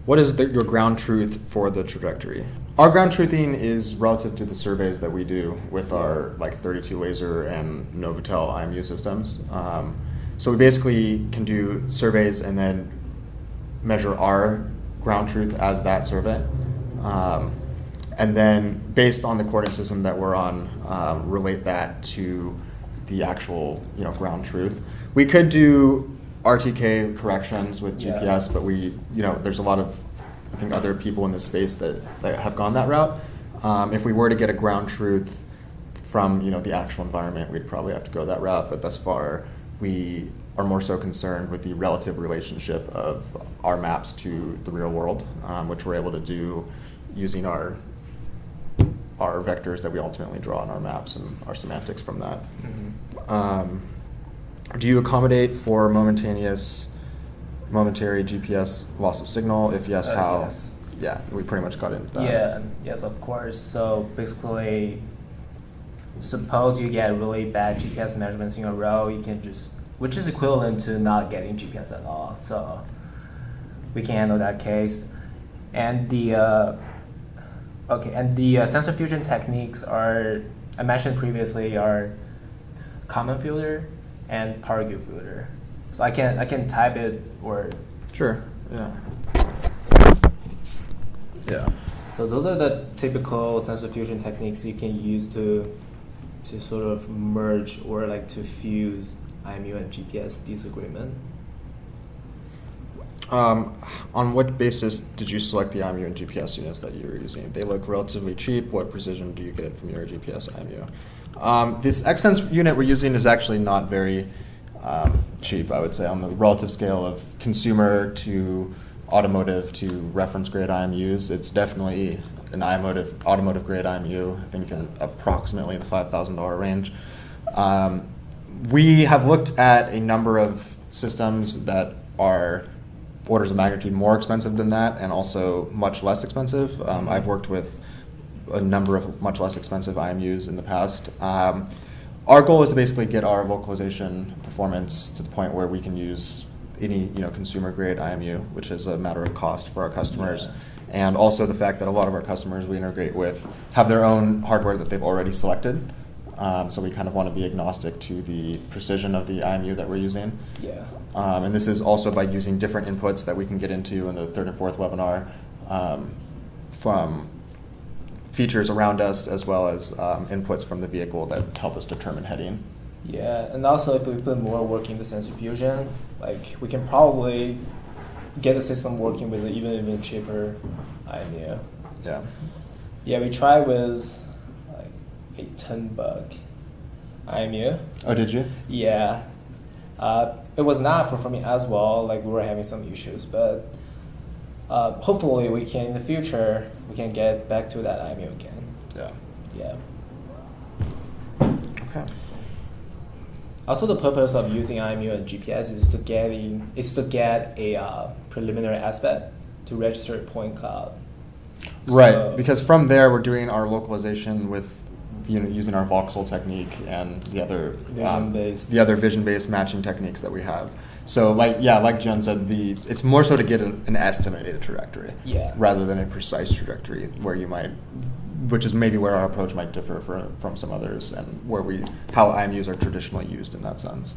what is your ground truth for the trajectory? Our ground truthing is relative to the surveys that we do with our 32 laser and Novotel IMU systems. So we basically can do surveys and then measure our ground truth as that survey. And then based on the coordinate system that we're on, relate that to the actual ground truth. We could do RTK corrections with GPS, but there's a lot of other people in this space that have gone that route. If we were to get a ground truth from the actual environment, we'd probably have to go that route. But thus far, we are more so concerned with the relative relationship of our maps to the real world, which we're able to do using our vectors that we ultimately draw on our maps and our semantics from that. Do you accommodate for momentary GPS loss of signal? If yes, how? Yes. Yeah, we pretty much got into that. Yeah, yes, of course. So basically, suppose you get really bad GPS measurements in a row, you can which is equivalent to not getting GPS at all. So we can handle that case. And the sensor fusion techniques I mentioned previously are common filter and Pargu filter. So I can type it or sure. Yeah. Yeah. So those are the typical sensor fusion techniques you can use to sort of merge or to fuse IMU and GPS disagreement. On what basis did you select the IMU and GPS units that you were using? They look relatively cheap. What precision do you get from your GPS IMU? This XSense unit we're using is actually not very cheap, I would say, on the relative scale of consumer to automotive to reference grade IMUs. It's definitely an automotive grade IMU, I think approximately the $5,000 range. We have looked at a number of systems that are orders of magnitude more expensive than that and also much less expensive. I've worked with a number of much less expensive IMUs in the past. Our goal is to basically get our localization performance to the point where we can use any consumer grade IMU, which is a matter of cost for our customers. Yeah. And also the fact that a lot of our customers we integrate with have their own hardware that they've already selected. So we kind of want to be agnostic to the precision of the IMU that we're using. Yeah. And this is also by using different inputs that we can get into in the third and fourth webinar from features around us as well as inputs from the vehicle that help us determine heading. Yeah, and also if we put more work into sensor fusion, we can probably get the system working with even cheaper IMU. Yeah. Yeah, we tried with a $10 IMU. Oh, did you? Yeah. It was not performing as well, we were having some issues, but hopefully we can, in the future, we can get back to that IMU again. Yeah. Yeah. Okay. Also, the purpose of using IMU and GPS is to get a preliminary SBET to register a point cloud. Right, So, because from there we're doing our localization with using our voxel technique and the other vision-based matching techniques that we have. So like Jian said, it's more so to get an estimated trajectory rather than a precise trajectory which is maybe where our approach might differ from some others and how IMUs are traditionally used in that sense.